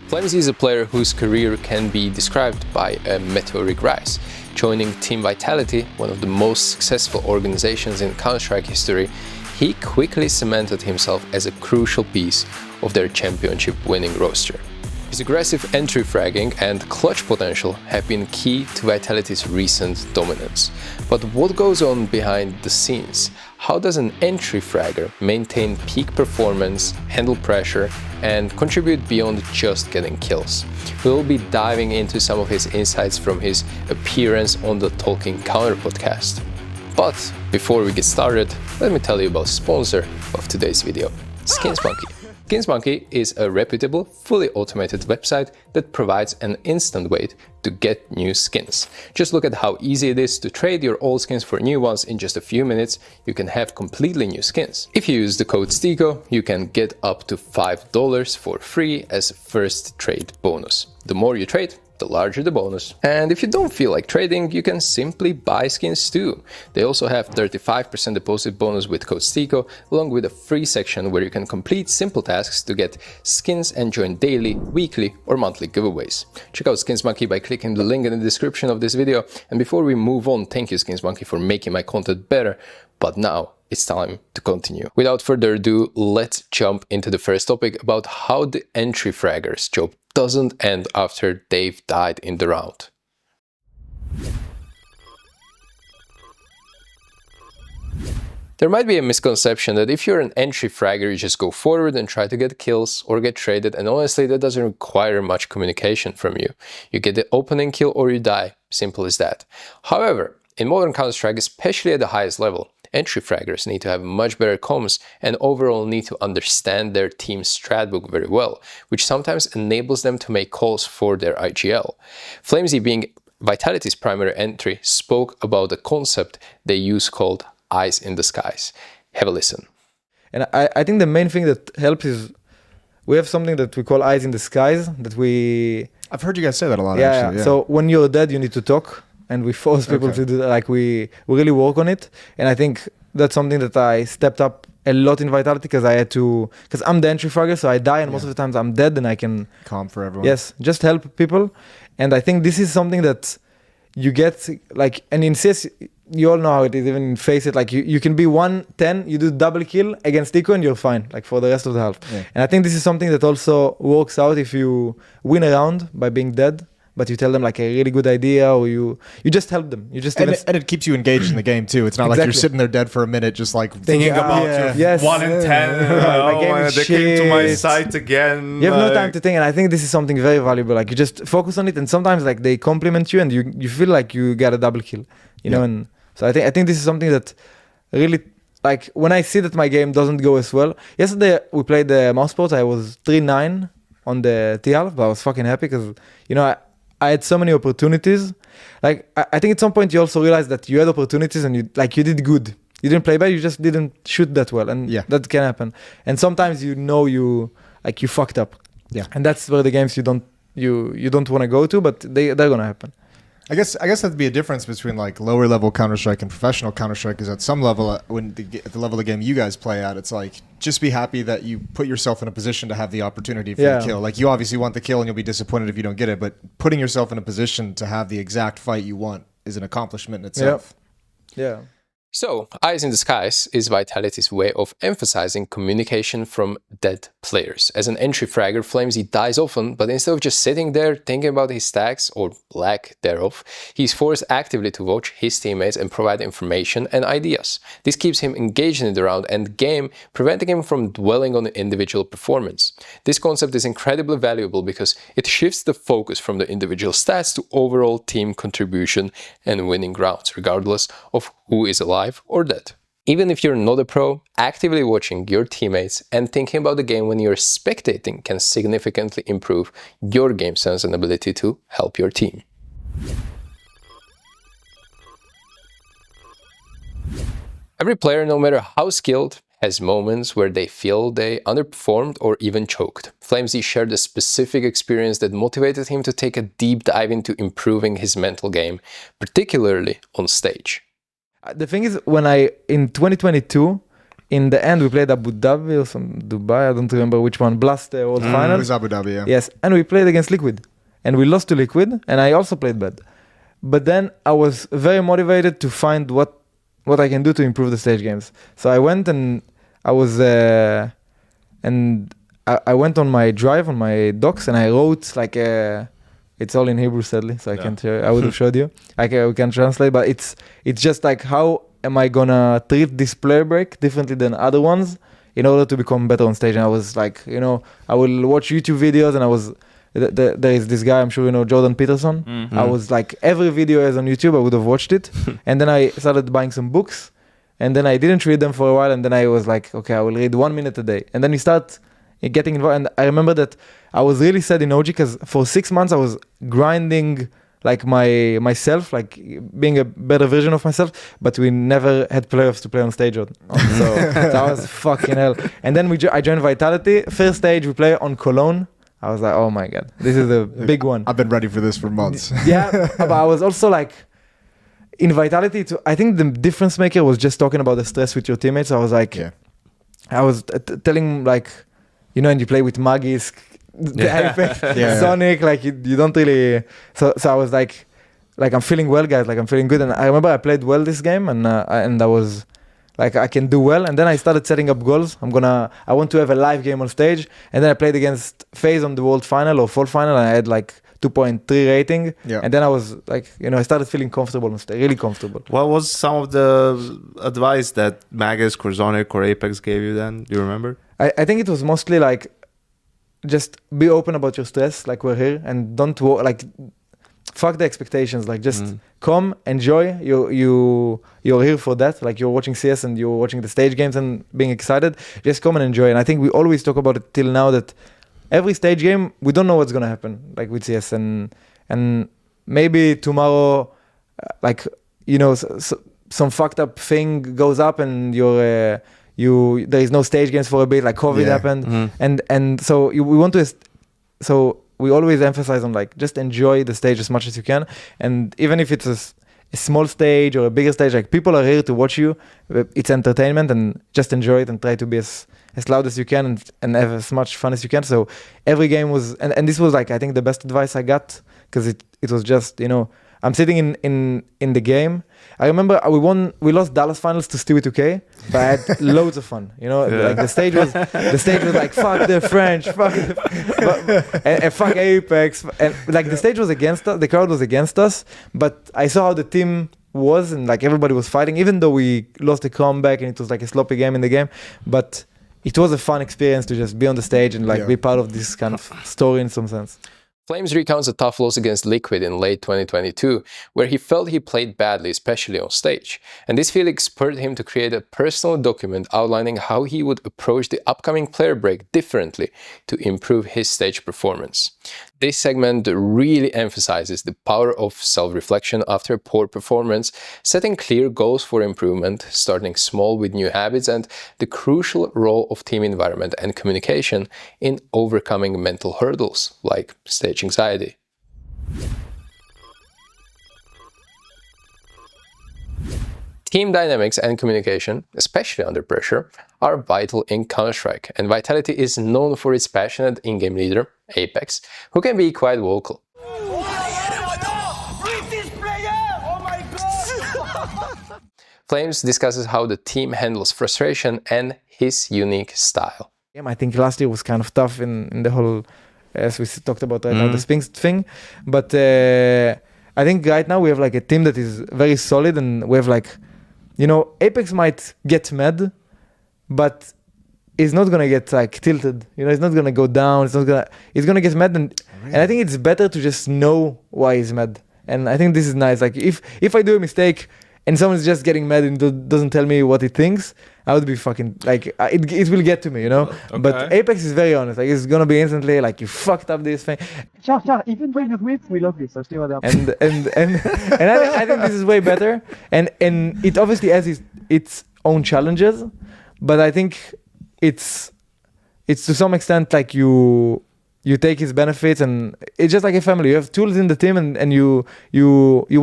FlameZ is a player whose career can be described by a meteoric rise. Joining Team Vitality, one of the most successful organizations in Counter-Strike history, he quickly cemented himself as a crucial piece of their championship winning roster. His aggressive entry fragging and clutch potential have been key to Vitality's recent dominance. But what goes on behind the scenes? How does an entry fragger maintain peak performance, handle pressure, and contribute beyond just getting kills? We'll be diving into some of his insights from his appearance on the Talking Counter podcast. But before we get started, let me tell you about the sponsor of today's video, SkinsMonkey. SkinsMonkey is a reputable, fully automated website that provides an instant way to get new skins. Just look at how easy it is to trade your old skins for new ones in just a few minutes. You can have completely new skins. If you use the code STYKO, you can get up to $5 for free as a first trade bonus. The more you trade, the larger the bonus. And if you don't feel like trading, you can simply buy skins too. They also have 35% deposit bonus with code STYKO, along with a free section where you can complete simple tasks to get skins and join daily, weekly or monthly giveaways. Check out SkinsMonkey by clicking the link in the description of this video. And before we move on, thank you SkinsMonkey for making my content better. But now it's time to continue. Without further ado, let's jump into the first topic about how the entry fragger's job doesn't end after they've died in the round. There might be a misconception that if you're an entry fragger, you just go forward and try to get kills or get traded, and honestly that doesn't require much communication from you. You get the opening kill or you die, simple as that. However, in modern Counter-Strike, especially at the highest level, entry fraggers need to have much better comms and overall need to understand their team's strat book very well, which sometimes enables them to make calls for their IGL. FlameZ, being Vitality's primary entry, spoke about the concept they use called eyes in the skies. Have a listen. And I think the main thing that helps is we have something that we call eyes in the skies that we... I've heard you guys say that a lot, actually. Yeah. So when you're dead, you need to talk. And we force people to do that, like we really work on it. And I think that's something that I stepped up a lot in Vitality because I had to, because I'm the entry fragger, so I die and most of the times I'm dead and I can... Calm for everyone. Yes, just help people. And I think this is something that you get, like, and in CS, you all know how it is, even in Face It, like you can be 1-10, you do double kill against STYKO and you're fine, like for the rest of the half. Yeah. And I think this is something that also works out if you win a round by being dead, but you tell them like a really good idea, or you just help them. You just and it keeps you engaged in the game too. It's not like you're sitting there dead for a minute, just like thinking about your 1 in 10. They came to my site again. You have no time to think, and I think this is something very valuable. Like you just focus on it, and sometimes like they compliment you, and you feel like you get a double kill, you know. And so I think this is something that really, like when I see that my game doesn't go as well. Yesterday we played the mousesports. I was 3-9 on the T-half, but I was fucking happy because I had so many opportunities. Like I think at some point you also realize that you had opportunities and you did good. You didn't play bad, you just didn't shoot that well, and that can happen. And sometimes you fucked up. Yeah. And that's where the games you don't want to go to, but they're gonna happen. I guess that'd be a difference between like lower level Counter-Strike and professional Counter-Strike, is at some level, at the level of the game you guys play at, it's like just be happy that you put yourself in a position to have the opportunity for the kill. Like you obviously want the kill and you'll be disappointed if you don't get it, but putting yourself in a position to have the exact fight you want is an accomplishment in itself. Yeah. So, Eyes in the Skies is Vitality's way of emphasizing communication from dead players. As an entry fragger, FlameZ dies often, but instead of just sitting there thinking about his stacks, or lack thereof, he's forced actively to watch his teammates and provide information and ideas. This keeps him engaged in the round and game, preventing him from dwelling on individual performance. This concept is incredibly valuable because it shifts the focus from the individual stats to overall team contribution and winning rounds, regardless of who is alive or dead. Even if you're not a pro, actively watching your teammates and thinking about the game when you're spectating can significantly improve your game sense and ability to help your team. Every player, no matter how skilled, has moments where they feel they underperformed or even choked. FlameZ shared a specific experience that motivated him to take a deep dive into improving his mental game, particularly on stage. The thing is, in 2022, in the end we played Abu Dhabi or some Dubai, I don't remember which one, Blast World Final. It was Abu Dhabi, yeah. Yes, and we played against Liquid, and we lost to Liquid, and I also played bad. But then I was very motivated to find what I can do to improve the stage games. So I went and I was I went on my drive, on my docs, and I wrote like it's all in Hebrew, sadly, so I can't share. I would have showed you. We can translate, but it's just like, how am I gonna treat this player break differently than other ones in order to become better on stage? And I was like, I will watch YouTube videos, and I was there is this guy, I'm sure you know, Jordan Peterson. Mm-hmm. I was like, every video is on YouTube, I would have watched it. And then I started buying some books, and then I didn't read them for a while, and then I was like, okay, I will read 1 minute a day. And then you start getting involved. And I remember that I was really sad in OG because for 6 months I was grinding like myself, like being a better version of myself, but we never had players to play on stage on. So that was fucking hell. And then I joined Vitality. First stage we play on Cologne. I was like, oh my God, this is a big one. I've been ready for this for months. Yeah, but I was also like, in Vitality, I think the difference maker was just talking about the stress with your teammates. I was like, I was telling like, and you play with Magis, Sonic, like you don't really. So I was like I'm feeling well, guys. Like I'm feeling good. And I remember I played well this game, and I was like, I can do well. And then I started setting up goals. I want to have a live game on stage. And then I played against FaZe on the World Final or Fall Final, and I had like 2.3 rating. Yeah. And then I was like, I started feeling comfortable on stage, really comfortable. What was some of the advice that Magus, or Sonic, or Apeks gave you then? Do you remember? I think it was mostly like, just be open about your stress, like we're here, and don't like fuck the expectations. Like just come, enjoy. You're here for that. Like you're watching CS and you're watching the stage games and being excited. Just come and enjoy. And I think we always talk about it till now that every stage game we don't know what's gonna happen, like with CS, and maybe tomorrow, some fucked up thing goes up and there is no stage games for a bit, like COVID happened, and so we always emphasize on like, just enjoy the stage as much as you can, and even if it's a small stage or a bigger stage, like people are here to watch you, it's entertainment, and just enjoy it and try to be as loud as you can and have as much fun as you can. So every game was, and this was like, I think the best advice I got, because it was just, I'm sitting in the game. I remember we lost Dallas finals to Stewie 2K, but I had loads of fun. Like the stage was like, fuck the French, fuck and fuck Apeks, and like the stage was against us, the crowd was against us, but I saw how the team was, and like everybody was fighting, even though we lost the comeback and it was like a sloppy game in the game, but it was a fun experience to just be on the stage and like be part of this kind of story in some sense. FlameZ recounts a tough loss against Liquid in late 2022, where he felt he played badly, especially on stage. And this feeling spurred him to create a personal document outlining how he would approach the upcoming player break differently to improve his stage performance. This segment really emphasizes the power of self-reflection after a poor performance, setting clear goals for improvement, starting small with new habits, and the crucial role of team environment and communication in overcoming mental hurdles like stage anxiety. Team dynamics and communication, especially under pressure, are vital in Counter-Strike, and Vitality is known for its passionate in-game leader, Apeks, who can be quite vocal. FlameZ discusses how the team handles frustration and his unique style. I think last year was kind of tough in the whole, as we talked about right now, the Sphinx thing, but I think right now we have like a team that is very solid, and we have like, Apeks might get mad, but he's not gonna get like tilted. He's not gonna go down. He's gonna get mad, and I think it's better to just know why he's mad. And I think this is nice. Like if I do a mistake and someone's just getting mad and doesn't tell me what he thinks, I would be fucking like, it will get to me, Okay. But Apeks is very honest. Like, it's gonna be instantly like, you fucked up this thing. Even when you win, we love you. So stay with that. And I think this is way better. And it obviously has its own challenges, but I think it's to some extent like you you take his benefits, and it's just like a family. You have tools in the team, and you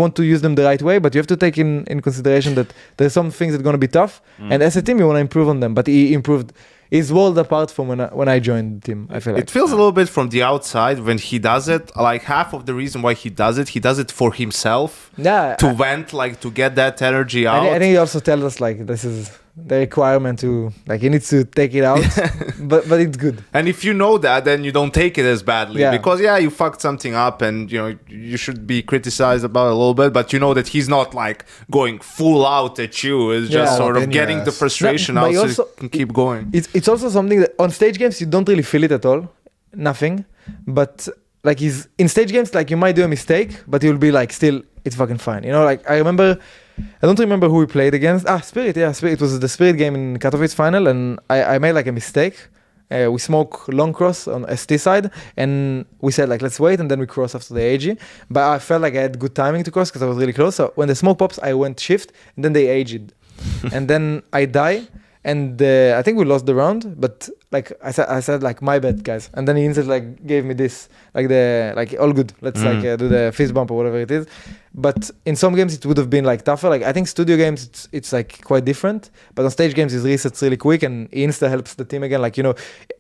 want to use them the right way, but you have to take in consideration that there's some things that are going to be tough, and as a team you want to improve on them. But he improved. He's world apart from when I joined the team. I feel like it feels a little bit from the outside when he does it. Like half of the reason why he does it for himself. Yeah, to vent, like to get that energy out. I think he also tells us like this is the requirement to like he needs to take it out, but it's good. And if you know that, then you don't take it as badly because you fucked something up, and you should be criticized about it a little bit. But you know that he's not like going full out at you. It's just sort of getting the frustration out so you can keep going. It's also something that on stage games you don't really feel it at all, nothing. But like he's in stage games, like you might do a mistake, but you'll be like still it's fucking fine. Like I don't remember who we played against. Spirit, Spirit. It was the Spirit game in Katowice final, and I made like a mistake. We smoke long cross on ST side, and we said like let's wait, and then we cross after the AG. But I felt like I had good timing to cross because I was really close. So when the smoke pops, I went shift, and then they AG'd, and then I die, and I think we lost the round. But like I said like my bad guys, and then he instantly like gave me this like all good. Let's do the fist bump or whatever it is. But in some games it would have been like tougher. Like I think studio games it's like quite different. But on stage games he resets really quick, and he insta helps the team again. Like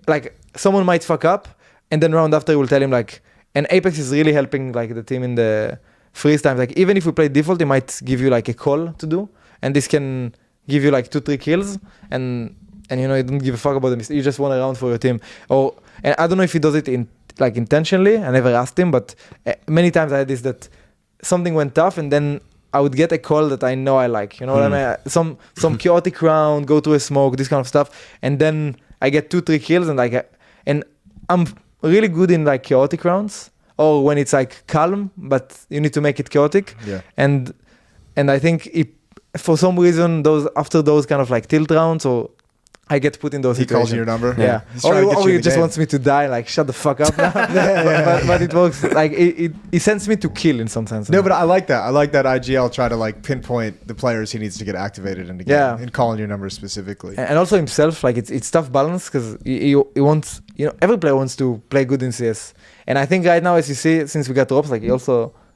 like someone might fuck up, and then round after we'll tell him like. And Apeks is really helping like the team in the freeze times. Like even if we play default, he might give you like a call to do, and this can give you like 2-3 kills, and you don't give a fuck about them. You just want a round for your team. And I don't know if he does it intentionally. I never asked him, but many times I had this that something went tough, and then I would get a call that I know I like. You know what I mean? Some chaotic round, go to a smoke, this kind of stuff, and then I get 2-3 kills, and I'm really good in like chaotic rounds, or when it's like calm, but you need to make it chaotic. Yeah. And I think for some reason after those kind of like tilt rounds, or I get put in those situations. He calls you your number? Yeah. Or he just wants me to die, like, shut the fuck up now. but it works. Like, he sends me to kill in some sense. No, but I like that. I like that IGL try to, like, pinpoint the players he needs to get activated in the game. And calling your number specifically. And also himself, like, it's tough balance because he wants, every player wants to play good in CS. And I think right now, as you see, since we got drops, like,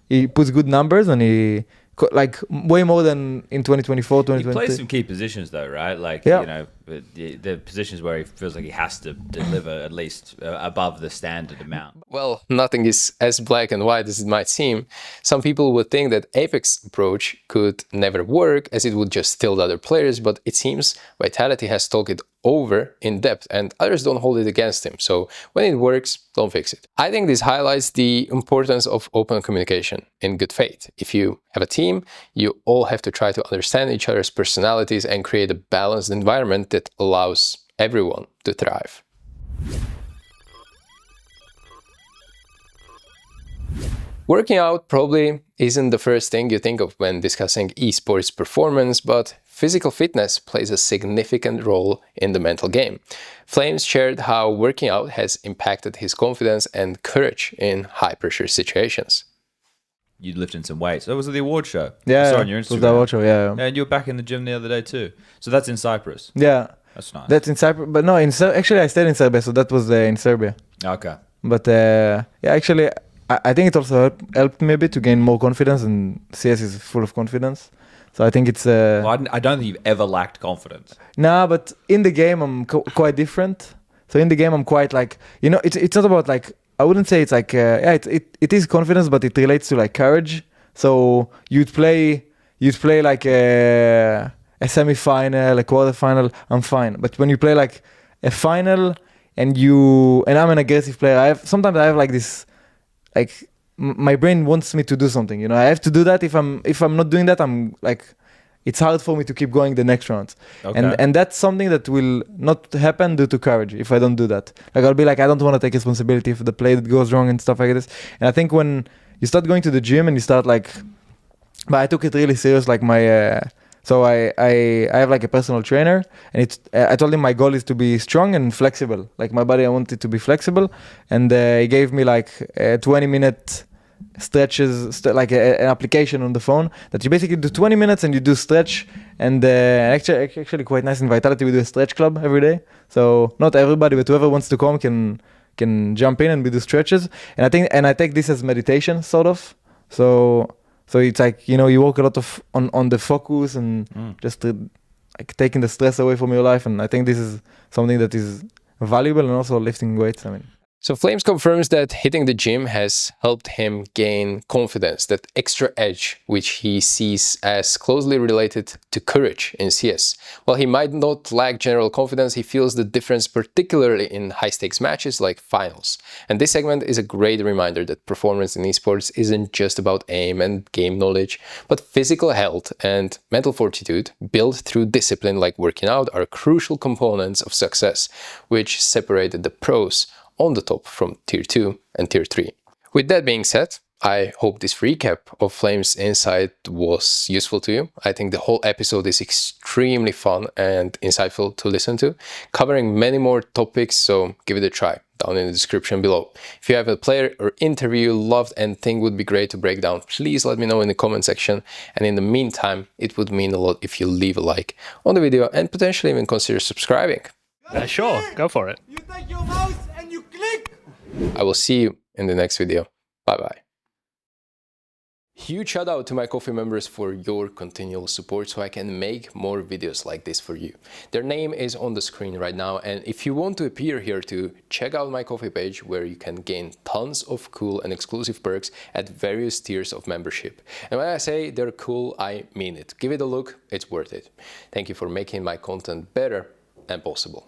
he puts good numbers, and like way more than in 2024, 2023. He plays some key positions though, right? Like, the positions where he feels like he has to deliver at least above the standard amount. Well, nothing is as black and white as it might seem. Some people would think that Apeks' approach could never work as it would just tilt other players, but it seems Vitality has talked it over in depth and others don't hold it against him. So when it works, don't fix it. I think this highlights the importance of open communication in good faith. If you have a team, you all have to try to understand each other's personalities and create a balanced environment that allows everyone to thrive. Working out probably isn't the first thing you think of when discussing esports performance, but physical fitness plays a significant role in the mental game. FlameZ shared how working out has impacted his confidence and courage in high-pressure situations. You lifting some weights. That was at the award show. Yeah, I saw on your Instagram. It was the award show, yeah. And you were back in the gym the other day too. So that's in Cyprus. Yeah. That's nice. That's in Cyprus, but no, actually I stayed in Serbia, so that was in Serbia. Okay. But actually, I think it also helped me a bit to gain more confidence, and CS is full of confidence. So I think it's... Well, I don't think you've ever lacked confidence. Nah, but in the game I'm quite different. So in the game I'm quite like, it's not about like, I wouldn't say it's like, it is confidence, but it relates to like courage. So you'd play like a semi-final, a quarter-final, I'm fine. But when you play like a final and I'm an aggressive player, sometimes I have like this, like my brain wants me to do something, I have to do that. If I'm not doing that, I'm like, it's hard for me to keep going the next round. Okay. And that's something that will not happen due to courage if I don't do that. Like I'll be like, I don't want to take responsibility for the play that goes wrong and stuff like this. And I think when you start going to the gym and you start like, but I took it really serious, like my, so I have like a personal trainer, and I told him my goal is to be strong and flexible. Like my body, I want it to be flexible. And he gave me like 20-minute stretches, like an application on the phone that you basically do 20 minutes and you do stretch. And actually quite nice in Vitality, we do a stretch club every day. So not everybody, but whoever wants to come can can jump in and we do stretches. And I take this as meditation sort of. So it's like, you work a lot of on the focus and just like taking the stress away from your life. And I think this is something that is valuable, and also lifting weights. So FlameZ confirms that hitting the gym has helped him gain confidence, that extra edge which he sees as closely related to courage in CS. While he might not lack general confidence, he feels the difference particularly in high-stakes matches like finals. And this segment is a great reminder that performance in esports isn't just about aim and game knowledge, but physical health and mental fortitude built through discipline like working out are crucial components of success, which separated the pros on the top from Tier 2 and Tier 3. With that being said, I hope this recap of FlameZ insight was useful to you. I think the whole episode is extremely fun and insightful to listen to, covering many more topics, so give it a try down in the description below. If you have a player or interview you loved and think would be great to break down, please let me know in the comment section. And in the meantime, it would mean a lot if you leave a like on the video and potentially even consider subscribing. Sure, go for it. You take your mouse and you click. I will see you in the next video. Bye-bye. Huge shout out to my Ko-fi members for your continual support so I can make more videos like this for you. Their name is on the screen right now, and if you want to appear here too, check out my Ko-fi page where you can gain tons of cool and exclusive perks at various tiers of membership. And when I say they're cool, I mean it. Give it a look, it's worth it. Thank you for making my content better and possible.